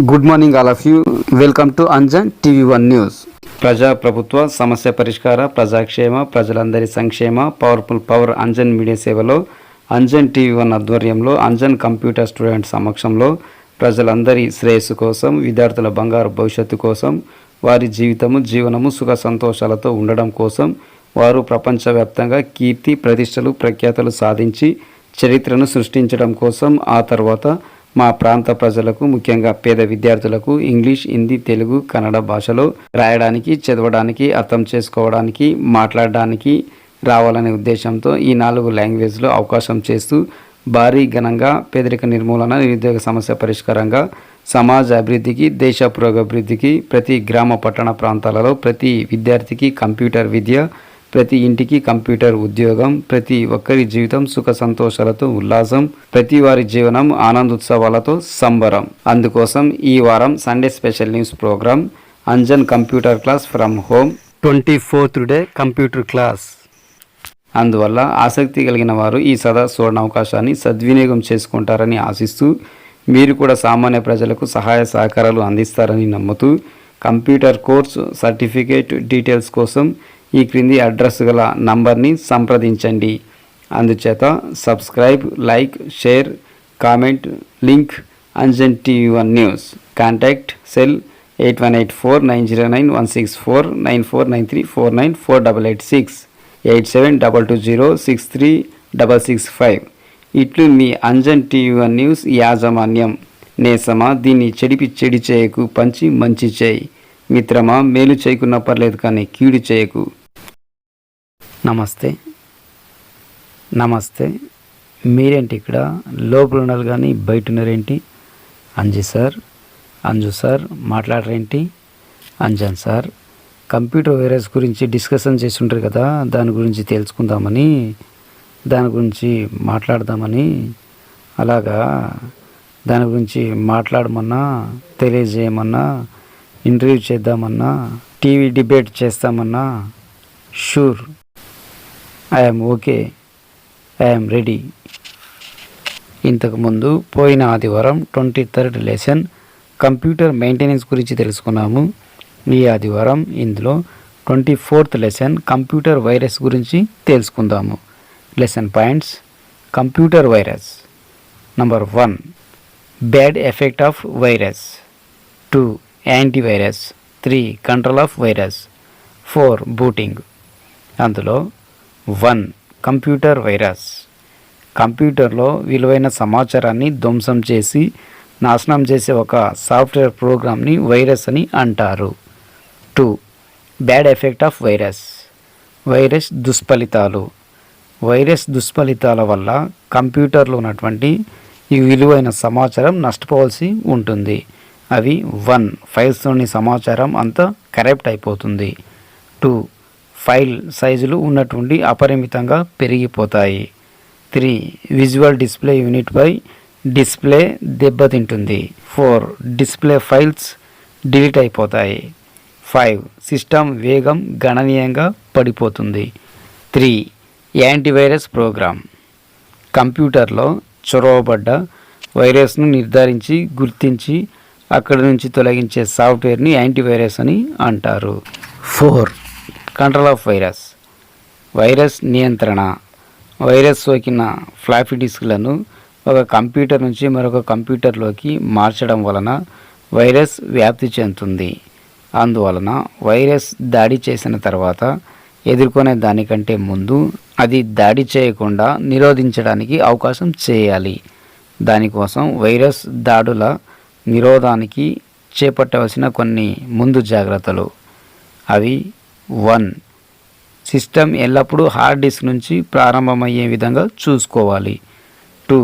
Good morning all of you. Welcome to Anjan TV one news. ప్రజా ప్రభుత్వ సమస్య పరిష్కార, ప్రజాక్షేమ, ప్రజలందరి సంక్షేమ, పవర్ఫుల్ పవర్ అంజన్ మీడియా సేవలో అంజన్ టీవీ1 ఆధ్వర్యంలో అంజన్ కంప్యూటర్ స్టూడెంట్ సమక్షంలో ప్రజలందరి శ్రేయస్సు కోసం, విద్యార్థుల బంగారు భవిష్యత్తు కోసం, వారి జీవనము సుఖ సంతోషాలతో ఉండడం కోసం, వారు ప్రపంచవ్యాప్తంగా కీర్తి ప్రతిష్టలు ప్రఖ్యాతలు సాధించి చరిత్రను సృష్టించడం కోసం, ఆ తర్వాత మా ప్రాంత ప్రజలకు ముఖ్యంగా పేద విద్యార్థులకు ఇంగ్లీష్, హిందీ, తెలుగు, కన్నడ భాషలో రాయడానికి, చదవడానికి, అర్థం చేసుకోవడానికి, మాట్లాడడానికి రావాలనే ఉద్దేశంతో ఈ 4 లాంగ్వేజ్లో అవకాశం చేస్తూ భారీ ఘనంగా పేదరిక నిర్మూలన, నిరుద్యోగ సమస్య పరిష్కారంగా, సమాజ అభివృద్ధికి, దేశ పురోగభివృద్ధికి ప్రతి గ్రామ పట్టణ ప్రాంతాలలో ప్రతి విద్యార్థికి కంప్యూటర్ విద్య, ప్రతి ఇంటికి కంప్యూటర్ ఉద్యోగం, ప్రతి ఒక్కరి జీవితం సుఖ సంతోషాలతో ఉల్లాసం, ప్రతి వారి జీవనం ఆనందోత్సవాలతో సంబరం. అందుకోసం ఈ వారం Sunday special news programme Anjan computer class from home 24th day computer class. అందువల్ల ఆసక్తి కలిగిన వారు ఈ సదా సువర్ణ అవకాశాన్ని సద్వినియోగం చేసుకుంటారని ఆశిస్తూ, మీరు కూడా సామాన్య ప్రజలకు సహాయ సహకారాలు అందిస్తారని నమ్ముతూ, కంప్యూటర్ కోర్సు సర్టిఫికేట్ డీటెయిల్స్ కోసం ఈ క్రింది అడ్రస్ గల నంబర్ని సంప్రదించండి. అందుచేత subscribe, like, share, comment, link Anjan TV one news. Contact cell 8184909164 9493494886 8722063665. ఇట్లు మీ అంజన్ టీవీ1 న్యూస్ యాజమాన్యం. నేసమా దీన్ని చెడి చేయకు, పంచి మంచి చేయి. మిత్రమా మేలు చేయకున్నా పర్లేదు కానీ కీడు చేయకు. నమస్తే. మీరేంటి ఇక్కడ లోపల ఉన్నారు కానీ బయట ఉన్నారేంటి? అంజు సార్ మాట్లాడరేంటి? అంజన్ సార్ కంప్యూటర్ వైరస్ గురించి డిస్కషన్ చేస్తుంటారు కదా, దాని గురించి తెలుసుకుందామని, దాని గురించి మాట్లాడదామని, అలాగా దాని గురించి మాట్లాడమన్నా, తెలియజేయమన్నా, ఇంటర్వ్యూ చేద్దామన్నా, టీవీ డిబేట్ చేస్తామన్నా, sure, I'm okay, I'm ready. ఇంతకుముందు పోయిన ఆదివారం 23rd లెసన్ కంప్యూటర్ మెయింటెనెన్స్ గురించి తెలుసుకున్నాము. ఈ ఆదివారం ఇందులో 24th లెసన్ కంప్యూటర్ వైరస్ గురించి తెలుసుకుందాము. Lesson points: computer virus. Number 1 bad effect of virus, 2 antivirus, 3 control of virus, 4 booting. అందులో 1 కంప్యూటర్ వైరస్. కంప్యూటర్లో విలువైన సమాచారాన్ని ధ్వంసం చేసి నాశనం చేసే ఒక సాఫ్ట్వేర్ ప్రోగ్రామ్ని వైరస్ అని అంటారు. 2 bad effect of virus. Virus దుష్ఫలితాలు. వైరస్ దుష్ఫలితాల వల్ల కంప్యూటర్లో ఉన్నటువంటి ఈ విలువైన సమాచారం నష్టపోవాల్సి ఉంటుంది. అవి 1 ఫైల్స్లోని సమాచారం అంతా కరప్ట్ అయిపోతుంది. 2 ఫైల్ సైజులు ఉన్నటువంటి అపరిమితంగా పెరిగిపోతాయి. 3 విజువల్ డిస్ప్లే యూనిట్ పై డిస్ప్లే దెబ్బతింటుంది. 4 డిస్ప్లే ఫైల్స్ డిలీట్ అయిపోతాయి. 5 సిస్టమ్ వేగం గణనీయంగా పడిపోతుంది. 3 యాంటీవైరస్ ప్రోగ్రామ్. కంప్యూటర్లో చొరవబడ్డ వైరస్ను నిర్ధారించి, గుర్తించి అక్కడి నుంచి తొలగించే సాఫ్ట్వేర్ని యాంటీవైరస్ అని అంటారు. 4 కంట్రోల్ ఆఫ్ వైరస్. వైరస్ నియంత్రణ. వైరస్ సోకిన ఫ్లాపీ డిస్క్లను ఒక కంప్యూటర్ నుంచి మరొక కంప్యూటర్లోకి మార్చడం వలన వైరస్ వ్యాప్తి చెందుతుంది. అందువలన వైరస్ దాడి చేసిన తర్వాత ఎదుర్కొనే దానికంటే ముందు అది దాడి చేయకుండా నిరోధించడానికి అవకాశం చేయాలి. దానికోసం వైరస్ దాడుల నిరోధానికి చేపట్టవలసిన కొన్ని ముందు జాగ్రత్తలు. అవి: 1 సిస్టమ్ ఎల్లప్పుడూ హార్డ్ డిస్క్ నుంచి ప్రారంభమయ్యే విధంగా చూసుకోవాలి. 2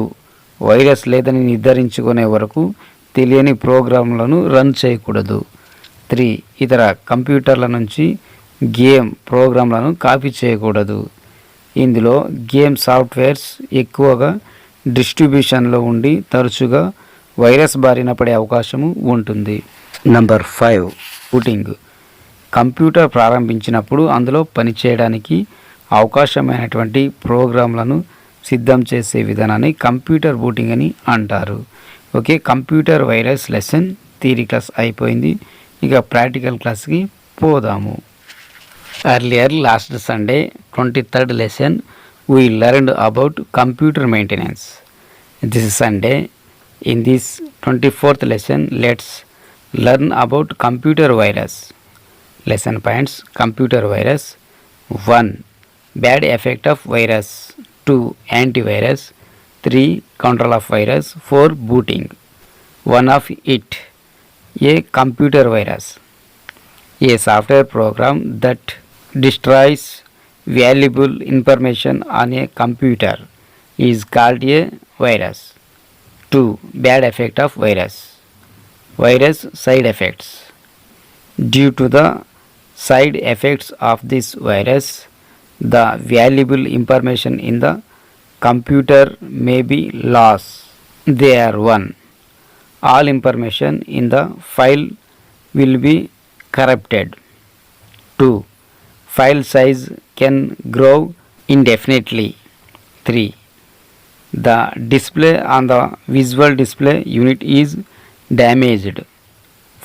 వైరస్ లేదని నిర్ధారించుకునే వరకు తెలియని ప్రోగ్రాంలను రన్ చేయకూడదు. 3 ఇతర కంప్యూటర్ల నుంచి గేమ్ ప్రోగ్రాంలను కాపీ చేయకూడదు. ఇందులో గేమ్ సాఫ్ట్వేర్స్ ఎక్కువగా డిస్ట్రిబ్యూషన్లో ఉండి తరచుగా వైరస్ బారిన పడే అవకాశము ఉంటుంది. Number 5 booting. కంప్యూటర్ ప్రారంభించినప్పుడు అందులో పనిచేయడానికి అవకాశమైనటువంటి ప్రోగ్రాంలను సిద్ధం చేసే విధానాన్ని కంప్యూటర్ బూటింగ్ అని అంటారు. Okay, computer virus lesson theory class అయిపోయింది. ఇక ప్రాక్టికల్ క్లాస్కి పోదాము. Earlier last Sunday 23rd lesson we learned about computer maintenance. This Sunday in this 24th lesson let's learn about computer virus. Lesson points: computer virus. 1. Bad effect of virus. 2. Antivirus. 3. Control of virus. 4. Booting. One of it. A computer virus. A software program that destroys valuable information on a computer is called a virus. 2. Bad effect of virus. Virus side effects. Due to the side effects of this virus, the valuable information in the computer may be lost. They are: 1. All information in the file will be corrupted. 2. File size can grow indefinitely. 3. The display on the visual display unit is damaged.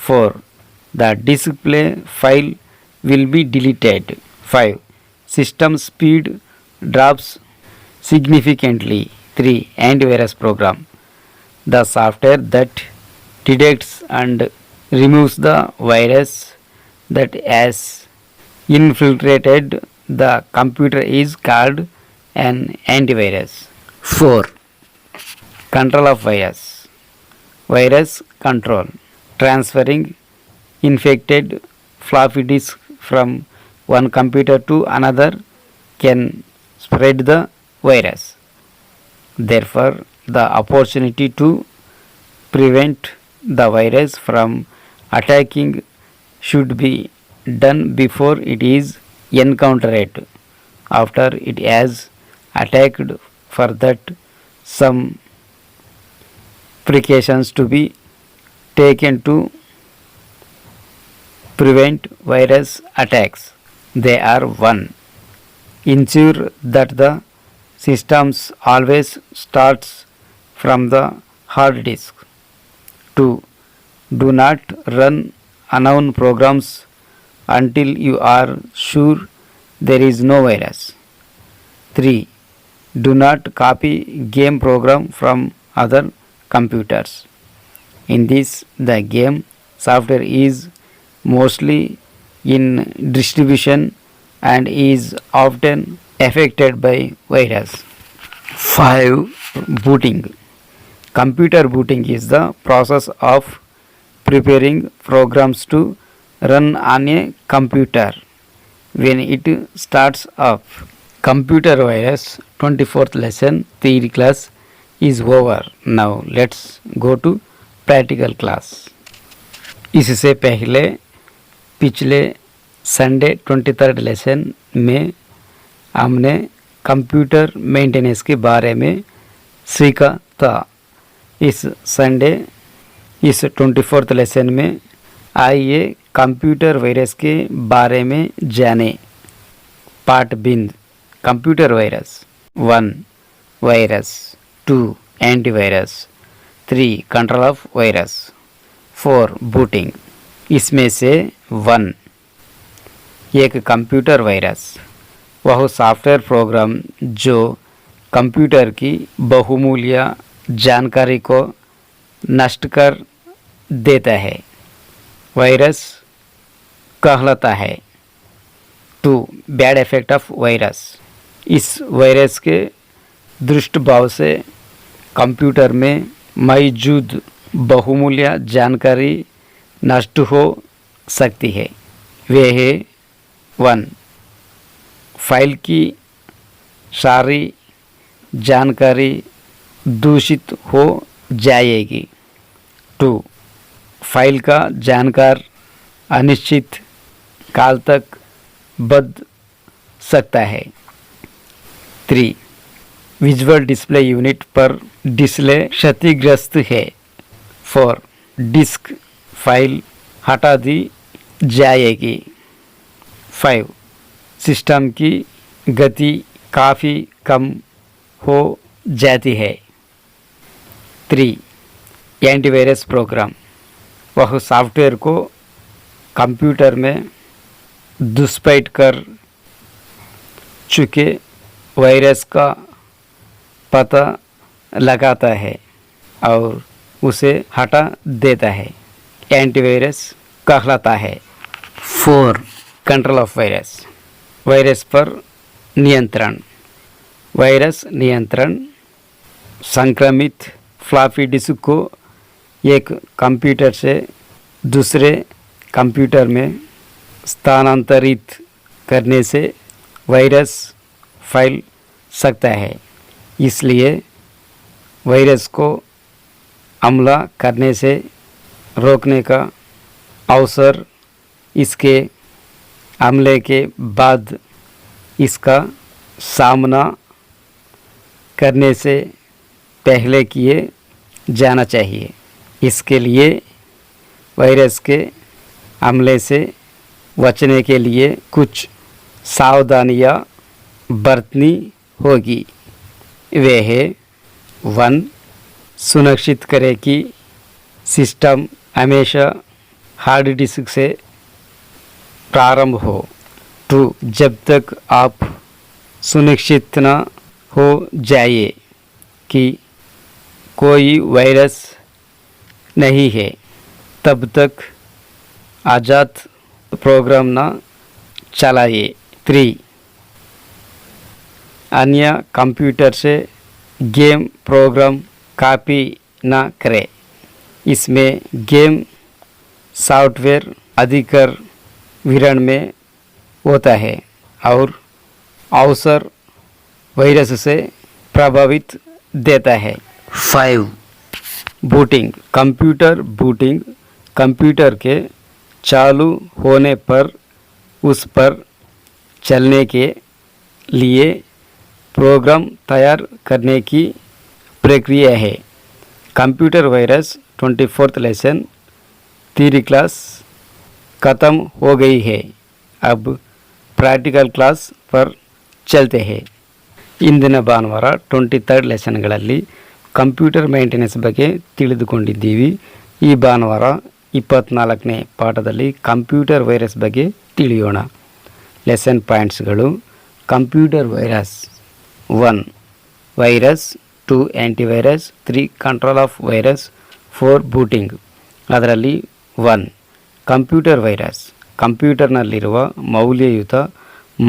4. The display file will be deleted. 5. System speed drops significantly. 3. Antivirus program. The software that detects and removes the virus that has infiltrated the computer is called an antivirus. 4. Control of virus. Virus control. Transferring infected floppy disk from one computer to another can spread the virus. Therefore, the opportunity to prevent the virus from attacking should be done before it is encountered. After it has attacked, for that some precautions to be taken to prevent virus attacks. They are: 1. Ensure that the systems always starts from the hard disk. 2. Do not run unknown programs until you are sure there is no virus. 3. Do not copy game program from other computers. In this, the game software is mostly in distribution and is often affected by virus. 5. Booting. Computer booting is the process of preparing programs to run on a computer when it starts up. Computer virus 24th lesson theory class is over. Now let's go to practical class. इससे पहले पिछले Sunday 23rd lesson में हमने computer maintenance के बारे में सीखा था. इस संडे इस 24th लेसन में आइए कंप्यूटर वायरस के बारे में जाने. Part Bind. Computer virus. 1. Virus. 2. Antivirus. 3. Control of virus. 4. Booting. इसमें से 1. एक कंप्यूटर वायरस वह सॉफ्टवेयर प्रोग्राम जो कंप्यूटर की बहुमूल्य जानकारी को नष्ट कर देता है वायरस कहलाता है. 2. Bad effect of virus. इस वायरस के दुष्प्रभाव से कंप्यूटर में मौजूद बहुमूल्य जानकारी नष्ट हो सकती है. वे है: 1. फाइल की सारी जानकारी दूषित हो जाएगी. 2. फाइल का जानकार अनिश्चित काल तक बदल सकता है. 3. विजुअल डिस्प्ले यूनिट पर डिस्प्ले क्षतिग्रस्त है. 4. डिस्क फाइल हटा दी जाएगी. 5. सिस्टम की गति काफ़ी कम हो जाती है. 3. Antivirus program. वह सॉफ्टवेयर को कंप्यूटर में घुसपैठ कर चुके वायरस का पता लगाता है और उसे हटा देता है, एंटीवायरस कहलाता है। 4. कंट्रोल ऑफ वायरस, वायरस पर नियंत्रण। वायरस नियंत्रण संक्रमित फ्लॉपी डिस्क को एक कंप्यूटर से दूसरे कंप्यूटर में स्थानांतरित करने से वायरस फैल सकता है, इसलिए वायरस को हमला करने से रोकने का अवसर इसके हमले के बाद इसका सामना करने से पहले किए जाना चाहिए। इसके लिए वायरस के हमले से बचने के लिए कुछ सावधानियाँ बरतनी होगी। वे है 1. सुनिश्चित करें कि सिस्टम हमेशा हार्ड डिस्क से प्रारंभ हो। 2. जब तक आप सुनिश्चित न हो जाए कि कोई वायरस नहीं है तब तक आज़ाद प्रोग्राम न चलाइए। 3. अन्य कंप्यूटर से गेम प्रोग्राम कॉपी न करें। इसमें गेम सॉफ्टवेयर अधिकर विवरण में होता है और अवसर वायरस से प्रभावित देता है। 5. बूटिंग, कंप्यूटर बूटिंग कंप्यूटर के चालू होने पर उस पर चलने के लिए प्रोग्राम तैयार करने की प्रक्रिया है। Computer virus 24th lesson theory class ख़त्म हो गई है, अब ಪ್ರಾಕ್ಟಿಕಲ್ ಕ್ಲಾಸ್ पर चलते हैं। ಇಂದಿನ ಭಾನುವಾರ 23rd ಲೆಸನ್ಗಳಲ್ಲಿ ಕಂಪ್ಯೂಟರ್ ಮೇಂಟೆನೆನ್ಸ್ ಬಗ್ಗೆ ತಿಳಿದುಕೊಂಡಿದ್ದೀವಿ। ಈ ಭಾನುವಾರ 24ನೇ ಪಾಠದಲ್ಲಿ ಕಂಪ್ಯೂಟರ್ ವೈರಸ್ ಬಗ್ಗೆ ತಿಳಿಯೋಣ। ಲೆಸನ್ ಪಾಯಿಂಟ್ಸ್ಗಳು: computer virus 1 virus, 2 antivirus, 3 control of virus, 4 booting. ಅದರಲ್ಲಿ 1 ಕಂಪ್ಯೂಟರ್ ವೈರಸ್ ಕಂಪ್ಯೂಟರ್ನಲ್ಲಿರುವ ಮೌಲ್ಯಯುತ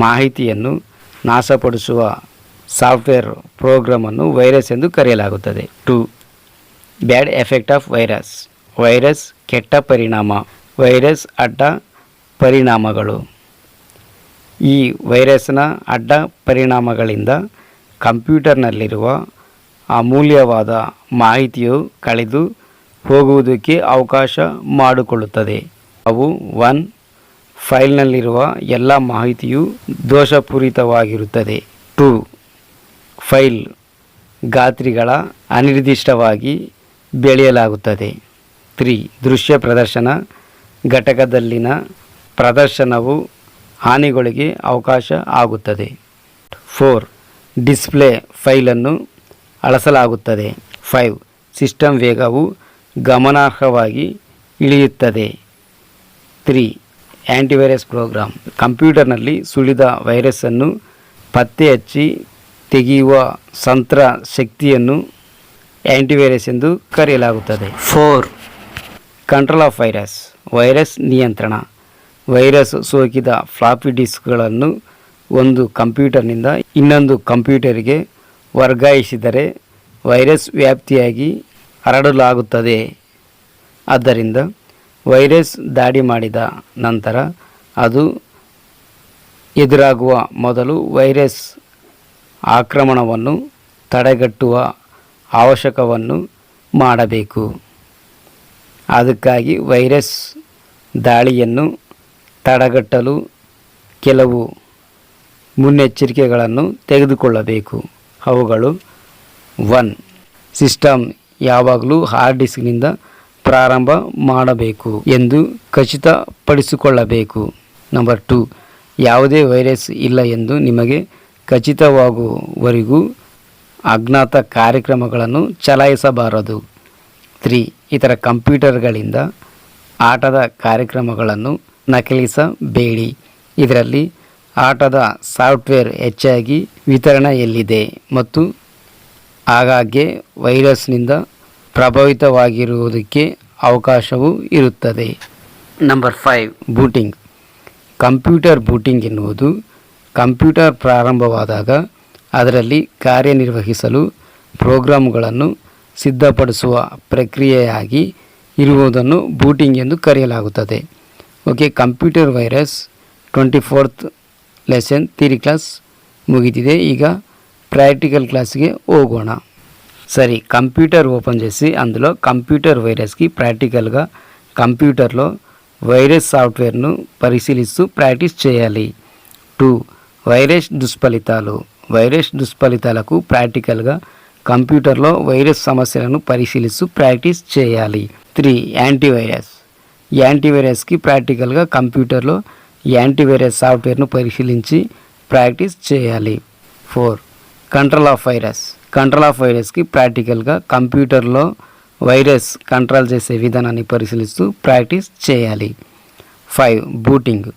ಮಾಹಿತಿಯನ್ನು ನಾಶಪಡಿಸುವ ಸಾಫ್ಟ್ವೇರ್ ಪ್ರೋಗ್ರಾಮನ್ನು ವೈರಸ್ ಎಂದು ಕರೆಯಲಾಗುತ್ತದೆ। 2 ಬ್ಯಾಡ್ ಎಫೆಕ್ಟ್ ಆಫ್ ವೈರಸ್ ವೈರಸ್ ಕೆಟ್ಟ ಪರಿಣಾಮ, ವೈರಸ್ ಅಡ್ಡ ಪರಿಣಾಮಗಳು। ಈ ವೈರಸ್ನ ಅಡ್ಡ ಪರಿಣಾಮಗಳಿಂದ ಕಂಪ್ಯೂಟರ್ನಲ್ಲಿರುವ ಅಮೂಲ್ಯವಾದ ಮಾಹಿತಿಯು ಕಳೆದು ಹೋಗುವುದಕ್ಕೆ ಅವಕಾಶ ಮಾಡಿಕೊಳ್ಳುತ್ತದೆ। ಅವು 1 ಫೈಲ್ನಲ್ಲಿರುವ ಎಲ್ಲ ಮಾಹಿತಿಯು ದೋಷಪೂರಿತವಾಗಿರುತ್ತದೆ। 2 ಫೈಲ್ ಗಾತ್ರಗಳ ಅನಿರ್ದಿಷ್ಟವಾಗಿ ಬೆಳೆಯಲಾಗುತ್ತದೆ। 3 ದೃಶ್ಯ ಪ್ರದರ್ಶನ ಘಟಕದಲ್ಲಿನ ಪ್ರದರ್ಶನವು ಹಾನಿಗಳಿಗೆ ಅವಕಾಶ ಆಗುತ್ತದೆ। 4 ಡಿಸ್ಪ್ಲೇ ಫೈಲನ್ನು ಅಳಿಸಲಾಗುತ್ತದೆ। 5 ಸಿಸ್ಟಮ್ ವೇಗವು ಗಮನಾರ್ಹವಾಗಿ ಇಳಿಯುತ್ತದೆ। 3 ಆ್ಯಂಟಿವೈರಸ್ ಪ್ರೋಗ್ರಾಮ್ ಕಂಪ್ಯೂಟರ್ನಲ್ಲಿ ಸುಳಿದ ವೈರಸ್ಸನ್ನು ಪತ್ತೆ ಹಚ್ಚಿ ತೆಗೆಯುವ ತಂತ್ರ ಶಕ್ತಿಯನ್ನು ಆ್ಯಂಟಿವೈರಸ್ ಎಂದು ಕರೆಯಲಾಗುತ್ತದೆ। 4 ಕಂಟ್ರೋಲ್ ಆಫ್ ವೈರಸ್ ವೈರಸ್ ನಿಯಂತ್ರಣ ವೈರಸ್ ಸೋಕಿದ ಫ್ಲಾಪಿ ಡಿಸ್ಕ್ಗಳನ್ನು ಒಂದು ಕಂಪ್ಯೂಟರ್ನಿಂದ ಇನ್ನೊಂದು ಕಂಪ್ಯೂಟರ್ಗೆ ವರ್ಗಾಯಿಸಿದರೆ ವೈರಸ್ ವ್ಯಾಪ್ತಿಯಾಗಿ ಹರಡಲಾಗುತ್ತದೆ। ಆದ್ದರಿಂದ ವೈರಸ್ ದಾಳಿ ಮಾಡಿದ ನಂತರ ಅದು ಎದುರಾಗುವ ಮೊದಲು ವೈರಸ್ ಆಕ್ರಮಣವನ್ನು ತಡೆಗಟ್ಟುವ ಅವಶ್ಯಕವನ್ನು ಮಾಡಬೇಕು। ಅದಕ್ಕಾಗಿ ವೈರಸ್ ದಾಳಿಯನ್ನು ತಡೆಗಟ್ಟಲು ಕೆಲವು ಮುನ್ನೆಚ್ಚರಿಕೆಗಳನ್ನು ತೆಗೆದುಕೊಳ್ಳಬೇಕು। ಅವುಗಳು: 1 ಸಿಸ್ಟಮ್ ಯಾವಾಗಲೂ ಹಾರ್ಡ್ ಡಿಸ್ಕ್ನಿಂದ ಪ್ರಾರಂಭ ಮಾಡಬೇಕು ಎಂದು ಖಚಿತಪಡಿಸಿಕೊಳ್ಳಬೇಕು। ನಂಬರ್ 2 ಯಾವುದೇ ವೈರಸ್ ಇಲ್ಲ ಎಂದು ನಿಮಗೆ ಖಚಿತವಾಗುವವರೆಗೂ ಅಜ್ಞಾತ ಕಾರ್ಯಕ್ರಮಗಳನ್ನು ಚಲಾಯಿಸಬಾರದು। 3 ಇತರ ಕಂಪ್ಯೂಟರ್ಗಳಿಂದ ಆಟದ ಕಾರ್ಯಕ್ರಮಗಳನ್ನು ನಕಲಿಸಬೇಡಿ. ಇದರಲ್ಲಿ ಆಟದ ಸಾಫ್ಟ್ವೇರ್ ಹೆಚ್ಚಾಗಿ ವಿತರಣೆಯಲ್ಲಿದೆ ಮತ್ತು ಆಗಾಗ್ಗೆ ವೈರಸ್ನಿಂದ ಪ್ರಭಾವಿತವಾಗಿರುವುದಕ್ಕೆ ಅವಕಾಶವೂ ಇರುತ್ತದೆ. Number 5, booting. ಕಂಪ್ಯೂಟರ್ ಬೂಟಿಂಗ್ ಎನ್ನುವುದು ಕಂಪ್ಯೂಟರ್ ಪ್ರಾರಂಭವಾದಾಗ ಅದರಲ್ಲಿ ಕಾರ್ಯನಿರ್ವಹಿಸಲು ಪ್ರೋಗ್ರಾಂಗಳನ್ನು ಸಿದ್ಧಪಡಿಸುವ ಪ್ರಕ್ರಿಯೆಯಾಗಿ ಇರುವುದನ್ನು ಬೂಟಿಂಗ್ ಎಂದು ಕರೆಯಲಾಗುತ್ತದೆ. Okay, computer virus 24th lesson theory class ముగిదిదే. ಈಗ ప్రాక్టికల్ క్లాస్కి ಹೋಗೋಣ. సరే, కంప్యూటర్ ఓపెన్ చేసి అందులో కంప్యూటర్ వైరస్కి ప్రాక్టికల్గా కంప్యూటర్లో వైరస్ సాఫ్ట్వేర్ను పరిశీలిస్తూ ప్రాక్టీస్ చేయాలి. 2, వైరస్ దుష్ఫలితాలు. వైరస్ దుష్ఫలితాలకు ప్రాక్టికల్గా కంప్యూటర్లో వైరస్ సమస్యలను పరిశీలిస్తూ ప్రాక్టీస్ చేయాలి. 3, యాంటీవైరస్. యాంటీవైరస్కి ప్రాక్టికల్గా కంప్యూటర్లో యాంటీవైరస్ సాఫ్ట్వేర్ను పరిశీలించి ప్రాక్టీస్ చేయాలి. 4, control of virus. Control of వైరస్కి ప్రాక్టికల్గా కంప్యూటర్లో వైరస్ కంట్రోల్ చేసే విధానాన్ని పరిశీలిస్తూ ప్రాక్టీస్ చేయాలి. 5, బూటింగ్.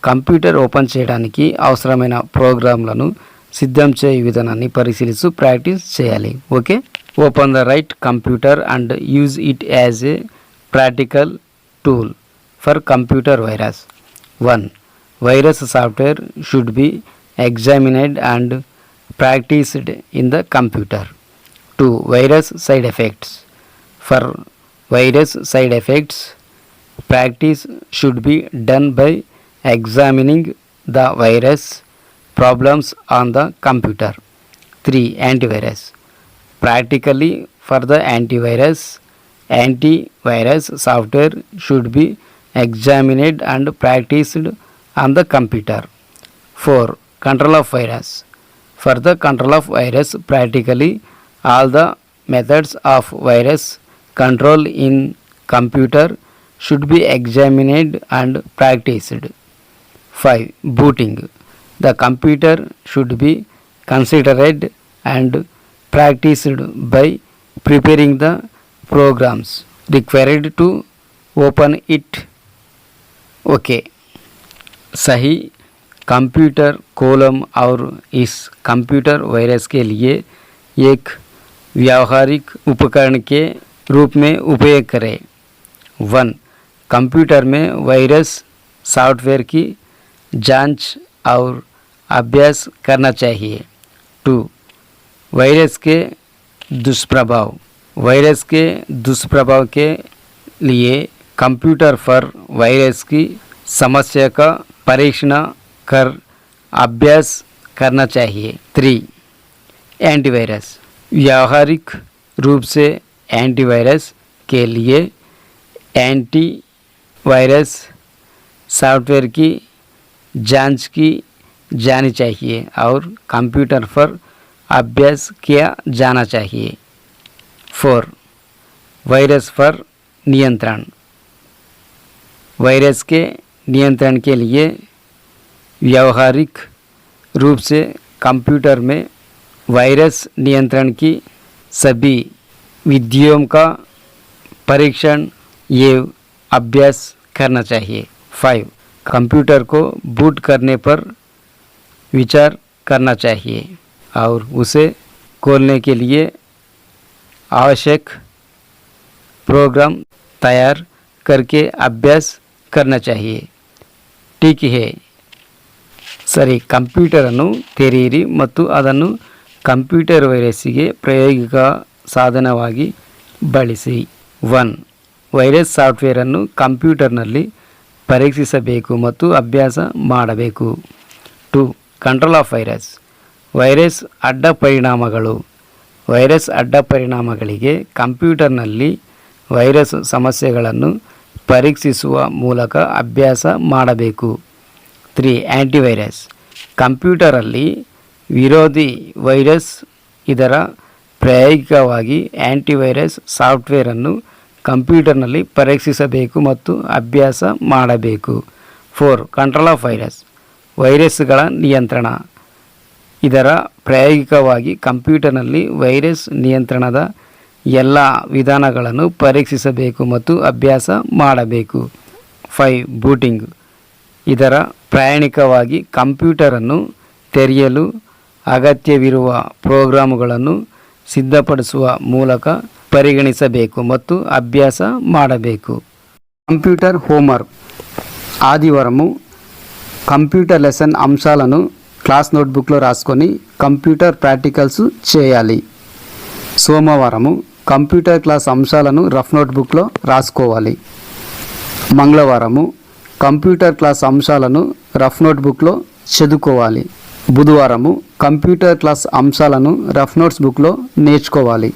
కంప్యూటర్ ఓపెన్ చేయడానికి అవసరమైన ప్రోగ్రాంలను సిద్ధం చేయు విధానాన్ని పరిశీలిస్తూ ప్రాక్టీస్ చేయాలి. Okay, open the right computer and use it as a practical tool for computer virus. 1, virus software should be examined and practised in the computer. 2, virus side effects. For virus side effects practice should be done by examining the virus problems on the computer. 3, antivirus. Practically for the antivirus software should be examined and practiced on the computer. 4, control of virus. For the control of virus, practically all the methods of virus control in computer should be examined and practiced. 5, booting. The computer should be considered and practiced by preparing the programs required to open it. Okay, सही. Computer kolam और इस computer virus के लिए एक व्यावहारिक उपकरण के रूप में उपयोग करें. 1, कंप्यूटर में वायरस सॉफ्टवेयर की जांच और अभ्यास करना चाहिए. 2, वायरस के दुष्प्रभाव. वायरस के दुष्प्रभाव के लिए कंप्यूटर पर वायरस की समस्या का परीक्षण कर अभ्यास करना चाहिए. 3, एंटीवायरस. व्यावहारिक रूप से एंटीवायरस के लिए एंटीवायरस सॉफ्टवेयर की जांच की जानी चाहिए और कंप्यूटर पर अभ्यास किया जाना चाहिए. 4, वायरस पर नियंत्रण. वायरस के नियंत्रण के लिए व्यावहारिक रूप से कंप्यूटर में वायरस नियंत्रण की सभी विधियों का परीक्षण एवं अभ्यास करना चाहिए. 5, कंप्यूटर को बूट करने पर विचार करना चाहिए और उसे खोलने के लिए आवश्यक प्रोग्राम तैयार करके अभ्यास करना चाहिए. ठीक है. ಸರಿ, ಕಂಪ್ಯೂಟರನ್ನು ತೆರೆಯಿರಿ ಮತ್ತು ಅದನ್ನು ಕಂಪ್ಯೂಟರ್ ವೈರಸ್ಸಿಗೆ ಪ್ರಾಯೋಗಿಕ ಸಾಧನವಾಗಿ ಬಳಸಿ. 1, ವೈರಸ್ ಸಾಫ್ಟ್ವೇರನ್ನು ಕಂಪ್ಯೂಟರ್ನಲ್ಲಿ ಪರೀಕ್ಷಿಸಬೇಕು ಮತ್ತು ಅಭ್ಯಾಸ ಮಾಡಬೇಕು. 2, ಕಂಟ್ರೋಲ್ ಆಫ್ ವೈರಸ್. ವೈರಸ್ ಅಡ್ಡ ಪರಿಣಾಮಗಳು. ವೈರಸ್ ಅಡ್ಡ ಪರಿಣಾಮಗಳಿಗೆ ಕಂಪ್ಯೂಟರ್ನಲ್ಲಿ ವೈರಸ್ ಸಮಸ್ಯೆಗಳನ್ನು ಪರೀಕ್ಷಿಸುವ ಮೂಲಕ ಅಭ್ಯಾಸ ಮಾಡಬೇಕು. 3, ಆ್ಯಂಟಿವೈರಸ್. ಕಂಪ್ಯೂಟರಲ್ಲಿ ವಿರೋಧಿ ವೈರಸ್ ಇದರ ಪ್ರಾಯೋಗಿಕವಾಗಿ ಆ್ಯಂಟಿವೈರಸ್ ಸಾಫ್ಟ್ವೇರನ್ನು ಕಂಪ್ಯೂಟರ್ನಲ್ಲಿ ಪರೀಕ್ಷಿಸಬೇಕು ಮತ್ತು ಅಭ್ಯಾಸ ಮಾಡಬೇಕು. 4, ಕಂಟ್ರೋಲ್ ಆಫ್ ವೈರಸ್. ವೈರಸ್ಗಳ ನಿಯಂತ್ರಣ. ಇದರ ಪ್ರಾಯೋಗಿಕವಾಗಿ ಕಂಪ್ಯೂಟರ್ನಲ್ಲಿ ವೈರಸ್ ನಿಯಂತ್ರಣದ ಎಲ್ಲ ವಿಧಾನಗಳನ್ನು ಪರೀಕ್ಷಿಸಬೇಕು ಮತ್ತು ಅಭ್ಯಾಸ ಮಾಡಬೇಕು. 5. ಬೂಟಿಂಗ್. ಇದರ ಪ್ರಾಮಾಣಿಕವಾಗಿ ಕಂಪ್ಯೂಟರನ್ನು ತೆರೆಯಲು ಅಗತ್ಯವಿರುವ ಪ್ರೋಗ್ರಾಮುಗಳನ್ನು ಸಿದ್ಧಪಡಿಸುವ ಮೂಲಕ ಪರಿಗಣಿಸಬೇಕು ಮತ್ತು ಅಭ್ಯಾಸ ಮಾಡಬೇಕು. Computer homework. ఆదివారము కంప్యూటర్ లెసన్ అంశాలను క్లాస్ నోట్బుక్లో రాసుకొని కంప్యూటర్ ప్రాక్టికల్స్ చేయాలి. సోమవారము కంప్యూటర్ క్లాస్ అంశాలను రఫ్ నోట్బుక్లో రాసుకోవాలి. మంగళవారము కంప్యూటర్ క్లాస్ అంశాలను రఫ్ నోట్బుక్లో చదువుకోవాలి. బుధవారము కంప్యూటర్ క్లాస్ అంశాలను రఫ్ నోట్స్ బుక్లో నేర్చుకోవాలి.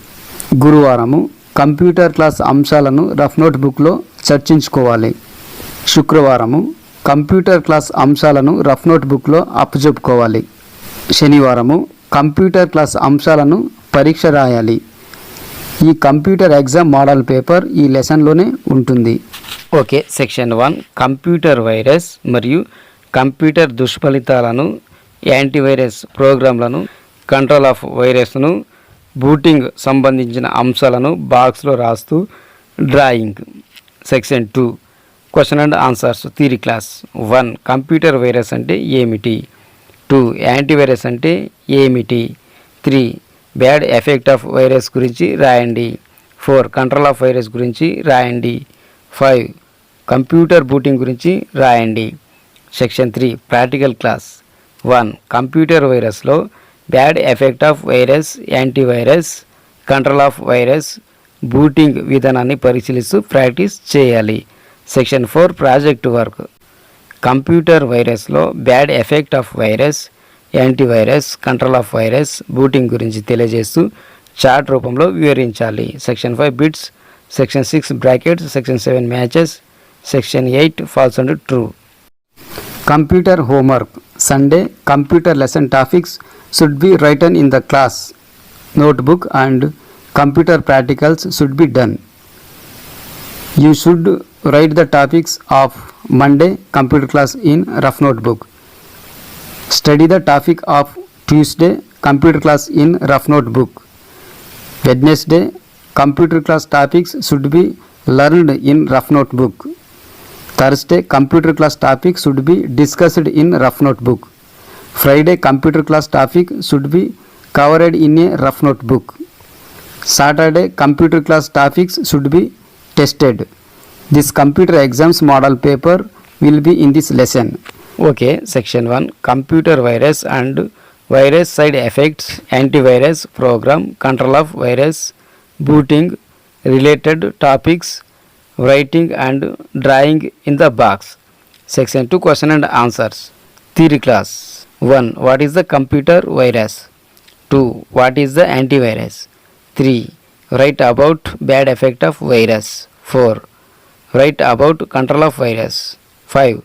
గురువారము కంప్యూటర్ క్లాస్ అంశాలను రఫ్ నోట్బుక్లో చర్చించుకోవాలి. శుక్రవారము కంప్యూటర్ క్లాస్ అంశాలను రఫ్ నోట్బుక్లో అప్పచెప్పుకోవాలి. శనివారము కంప్యూటర్ క్లాస్ అంశాలను పరీక్ష రాయాలి. ఈ కంప్యూటర్ ఎగ్జామ్ మోడల్ పేపర్ ఈ లెసన్లోనే ఉంటుంది. ఓకే, సెక్షన్ 1 కంప్యూటర్ వైరస్ మరియు కంప్యూటర్ దుష్ఫలితాలను, యాంటీవైరస్ ప్రోగ్రాంలను, కంట్రోల్ ఆఫ్ వైరస్ను, బూటింగ్ సంబంధించిన అంశాలను బాక్స్లో రాస్తూ drawing. Section 2 question and answers theory class. 1. Computer virus అంటే ఏమిటి? 2. యాంటీవైరస్ అంటే ఏమిటి? 3. బ్యాడ్ ఎఫెక్ట్ ఆఫ్ వైరస్ గురించి రాయండి. 4. కంట్రోల్ ఆఫ్ వైరస్ గురించి రాయండి. 5. కంప్యూటర్ బూటింగ్ గురించి రాయండి. Section 3 practical class. 1. కంప్యూటర్ వైరస్లో bad effect of virus, antivirus, control of virus, booting విధానాన్ని పరిశీలిస్తూ ప్రాక్టీస్ చేయాలి. Section 4 project work. కంప్యూటర్ వైరస్లో bad effect of virus, antivirus, control of virus, booting గురించి తెలియజేస్తూ చార్ట్ రూపంలో వివరించాలి. Section 5 bits. Section 6 brackets. Section 7 matches. Section 8 false and true. Computer homework. Sunday computer lesson topics should be written in the class notebook and computer practicals should be done. You should write the topics of Monday computer class in rough notebook. Study the topic of Tuesday computer class in rough notebook. Wednesday computer class topics should be learned in rough notebook. Thursday computer class topic should be discussed in rough notebook. Friday computer class topic should be covered in a rough notebook. Saturday computer class topics should be tested. This computer exams model paper will be in this lesson. Okay, section 1 computer virus and virus side effects, antivirus program, control of virus, booting, related topics, writing and drawing in the box. Section 2 question and answers. Theory class. 1. What is the computer virus? 2. What is the antivirus? 3. Write about bad effect of virus. 4. Write about control of virus. 5.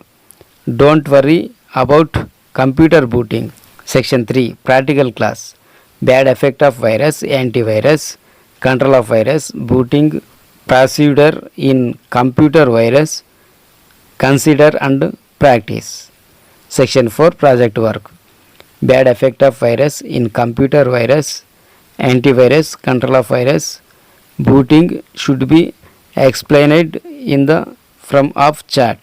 Don't worry about computer booting. Section 3 practical class. Bad effect of virus, antivirus, control of virus, booting, procedure in computer virus, consider and practice. Section 4 project work. Bad effect of virus in computer virus, antivirus, control of virus, booting should be explained in the from of chart.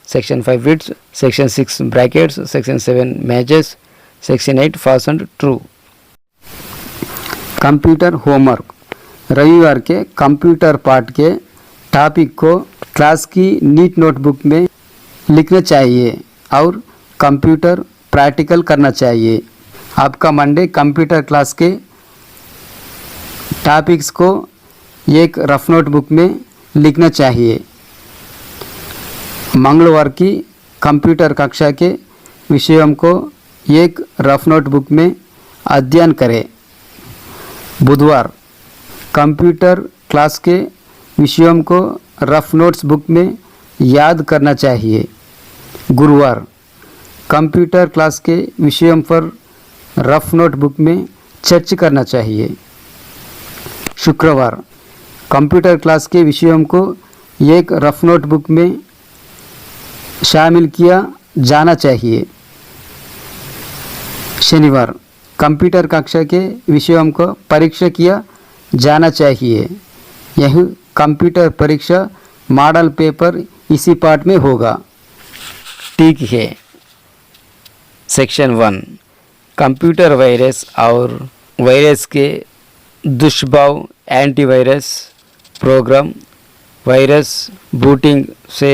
Section 5 bits. Section 6 brackets. Section 7 matches. Section 8 false and true. Computer homework. रविवार के computer part के topic को class की NEET notebook में लिखना चाहिए और computer practical करना चाहिए. आपका मंडे कंप्यूटर क्लास के टॉपिक्स को एक रफ नोटबुक में लिखना चाहिए. मंगलवार की कंप्यूटर कक्षा के विषयों को एक रफ नोटबुक में अध्ययन करें. बुधवार कंप्यूटर क्लास के विषयों को रफ नोट्स बुक में याद करना चाहिए. गुरुवार कंप्यूटर क्लास के विषयों पर रफ नोटबुक में चर्चा करना चाहिए. शुक्रवार कंप्यूटर क्लास के विषयों को एक रफ नोटबुक में शामिल किया जाना चाहिए. शनिवार कंप्यूटर कक्षा के विषयों को परीक्षा किया जाना चाहिए। यह कंप्यूटर परीक्षा मॉडल पेपर इसी पार्ट में होगा। ठीक है। सेक्शन 1 कंप्यूटर वायरस और वायरस के दुष्प्रभाव, एंटीवायरस प्रोग्राम, वायरस बूटिंग से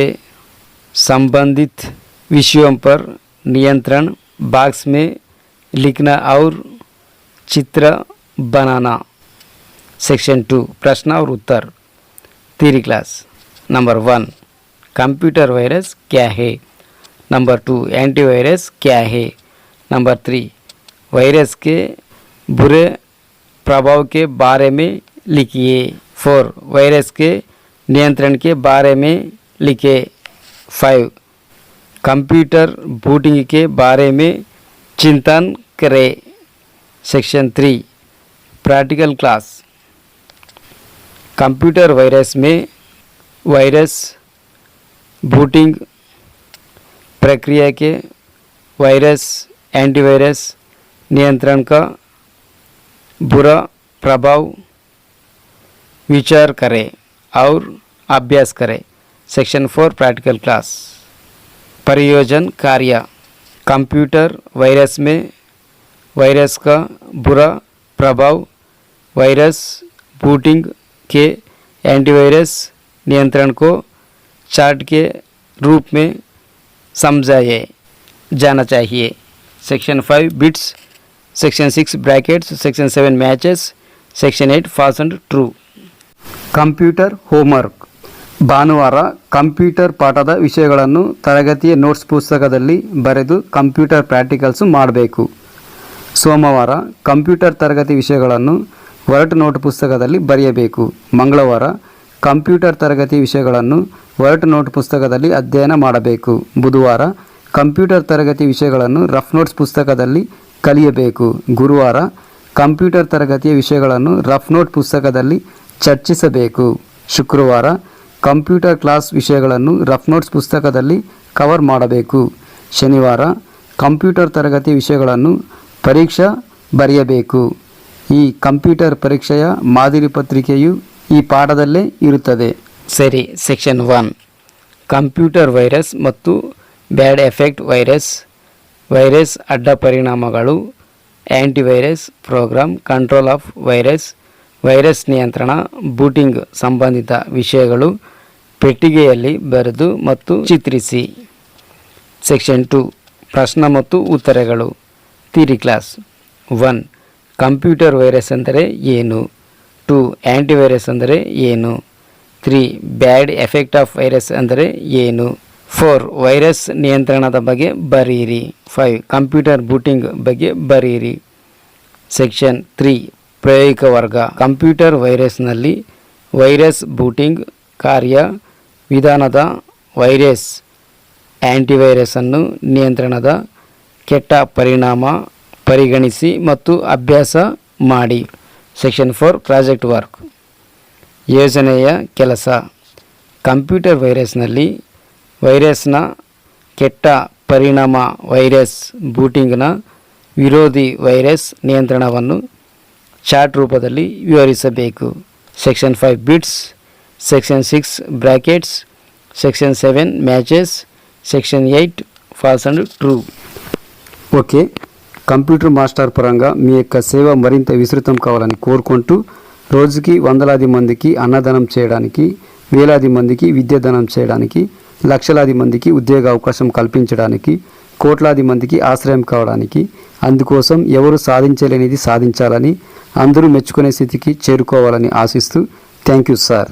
संबंधित विषयों पर नियंत्रण बॉक्स में लिखना और चित्र बनाना। सेक्शन 2 प्रश्न और उत्तर। Theory class. Number 1 computer virus क्या है। नंबर 2 एंटीवायरस क्या है। नंबर 3 वायरस के बुरे प्रभाव के बारे में लिखिए। 4 वायरस के नियंत्रण के बारे में लिखे। 5 कंप्यूटर बूटिंग के बारे में चिंतन करें। Section 3 practical class. Computer virus में वायरस बूटिंग प्रक्रिया के वायरस एंटीवायरस नियंत्रण का बुरा प्रभाव विचार करें और अभ्यास करें। Section 4 practical class. प्रयोजन कार्य। कंप्यूटर वायरस में वायरस का बुरा प्रभाव वायरस बूटिंग के एंटीवायरस नियंत्रण को चार्ट के रूप में समझाए जाना चाहिए। Section 5 bits. Section 6 brackets. Section 7 matches. Section 8 false and true. Computer homework. ಭಾನುವಾರ ಕಂಪ್ಯೂಟರ್ ಪಾಠದ ವಿಷಯಗಳನ್ನು ತರಗತಿಯ ನೋಟ್ಸ್ ಪುಸ್ತಕದಲ್ಲಿ ಬರೆದು ಕಂಪ್ಯೂಟರ್ ಪ್ರಾಕ್ಟಿಕಲ್ಸು ಮಾಡಬೇಕು. ಸೋಮವಾರ ಕಂಪ್ಯೂಟರ್ ತರಗತಿ ವಿಷಯಗಳನ್ನು ವರ್ಡ್ ನೋಟ್ ಪುಸ್ತಕದಲ್ಲಿ ಬರೆಯಬೇಕು. ಮಂಗಳವಾರ ಕಂಪ್ಯೂಟರ್ ತರಗತಿ ವಿಷಯಗಳನ್ನು ವರ್ಡ್ ನೋಟ್ ಪುಸ್ತಕದಲ್ಲಿ ಅಧ್ಯಯನ ಮಾಡಬೇಕು. ಬುಧವಾರ ಕಂಪ್ಯೂಟರ್ ತರಗತಿ ವಿಷಯಗಳನ್ನು ರಫ್ ನೋಟ್ಸ್ ಪುಸ್ತಕದಲ್ಲಿ ಕಲಿಯಬೇಕು. ಗುರುವಾರ ಕಂಪ್ಯೂಟರ್ ತರಗತಿಯ ವಿಷಯಗಳನ್ನು ರಫ್ ನೋಟ್ ಪುಸ್ತಕದಲ್ಲಿ ಚರ್ಚಿಸಬೇಕು. ಶುಕ್ರವಾರ ಕಂಪ್ಯೂಟರ್ ಕ್ಲಾಸ್ ವಿಷಯಗಳನ್ನು ರಫ್ ನೋಟ್ಸ್ ಪುಸ್ತಕದಲ್ಲಿ ಕವರ್ ಮಾಡಬೇಕು. ಶನಿವಾರ ಕಂಪ್ಯೂಟರ್ ತರಗತಿ ವಿಷಯಗಳನ್ನು ಪರೀಕ್ಷಾ ಬರೆಯಬೇಕು. ಈ ಕಂಪ್ಯೂಟರ್ ಪರೀಕ್ಷೆಯ ಮಾದರಿ ಪತ್ರಿಕೆಯು ಈ ಪಾಠದಲ್ಲೇ ಇರುತ್ತದೆ. ಸರಿ. ಸೆಕ್ಷನ್ 1 ಕಂಪ್ಯೂಟರ್ ವೈರಸ್ ಮತ್ತು ಬ್ಯಾಡ್ ಎಫೆಕ್ಟ್ ವೈರಸ್, ವೈರಸ್ ಅಡ್ಡ ಪರಿಣಾಮಗಳು, antivirus program, control of virus, virus ನಿಯಂತ್ರಣ, ಬೂಟಿಂಗ್ ಸಂಬಂಧಿತ ವಿಷಯಗಳು ಪೆಟ್ಟಿಗೆಯಲ್ಲಿ ಬರೆದು ಮತ್ತು ಚಿತ್ರಿಸಿ. ಸೆಕ್ಷನ್ 2 ಪ್ರಶ್ನೆ ಮತ್ತು ಉತ್ತರಗಳು. Theory class. 1 ಕಂಪ್ಯೂಟರ್ ವೈರಸ್ ಅಂದರೆ ಏನು. 2 ಆ್ಯಂಟಿವೈರಸ್ ಅಂದರೆ ಏನು. 3 ಬ್ಯಾಡ್ ಎಫೆಕ್ಟ್ ಆಫ್ ವೈರಸ್ ಅಂದರೆ ಏನು. 4 ವೈರಸ್ ನಿಯಂತ್ರಣದ ಬಗ್ಗೆ ಬರೆಯಿರಿ. 5 ಕಂಪ್ಯೂಟರ್ ಬೂಟಿಂಗ್ ಬಗ್ಗೆ ಬರೆಯಿರಿ. ಸೆಕ್ಷನ್ 3 ಪ್ರಾಯೋಗಿಕ ವರ್ಗ. ಕಂಪ್ಯೂಟರ್ ವೈರಸ್ನಲ್ಲಿ ವೈರಸ್ ಬೂಟಿಂಗ್ ಕಾರ್ಯ ವಿಧಾನದ ವೈರಸ್ ಆ್ಯಂಟಿವೈರಸನ್ನು ನಿಯಂತ್ರಣದ ಕೆಟ್ಟ ಪರಿಣಾಮ ಪರಿಗಣಿಸಿ ಮತ್ತು ಅಭ್ಯಾಸ ಮಾಡಿ. Section 4 project work. ಯೋಜನೆಯ ಕೆಲಸ. ಕಂಪ್ಯೂಟರ್ ವೈರಸ್ನಲ್ಲಿ ವೈರಸ್ನ ಕೆಟ್ಟ ಪರಿಣಾಮ ವೈರಸ್ ಬೂಟಿಂಗ್ನ ವಿರೋಧಿ ವೈರಸ್ ನಿಯಂತ್ರಣವನ್ನು ಚಾರ್ಟ್ ರೂಪದಲ್ಲಿ ವಿವರಿಸಬೇಕು. Section 5 bits. Section 6 brackets, section 7 matches, section 8 false and true. Okay, computer master పరంగా మీ యొక్క సేవ మరింత విస్తృతం కావాలని కోరుకుంటూ రోజుకి వందలాది మందికి అన్నదానం చేయడానికి, వేలాది మందికి విద్యాదానం చేయడానికి, లక్షలాది మందికి ఉద్యోగ అవకాశం కల్పించడానికి, కోట్లాది మందికి ఆశ్రయం కావడానికి, అందుకోసం ఎవరు సాధించలేనిది సాధించాలని, అందరూ మెచ్చుకునే స్థితికి చేరుకోవాలని ఆశిస్తూ థ్యాంక్ యూ సార్.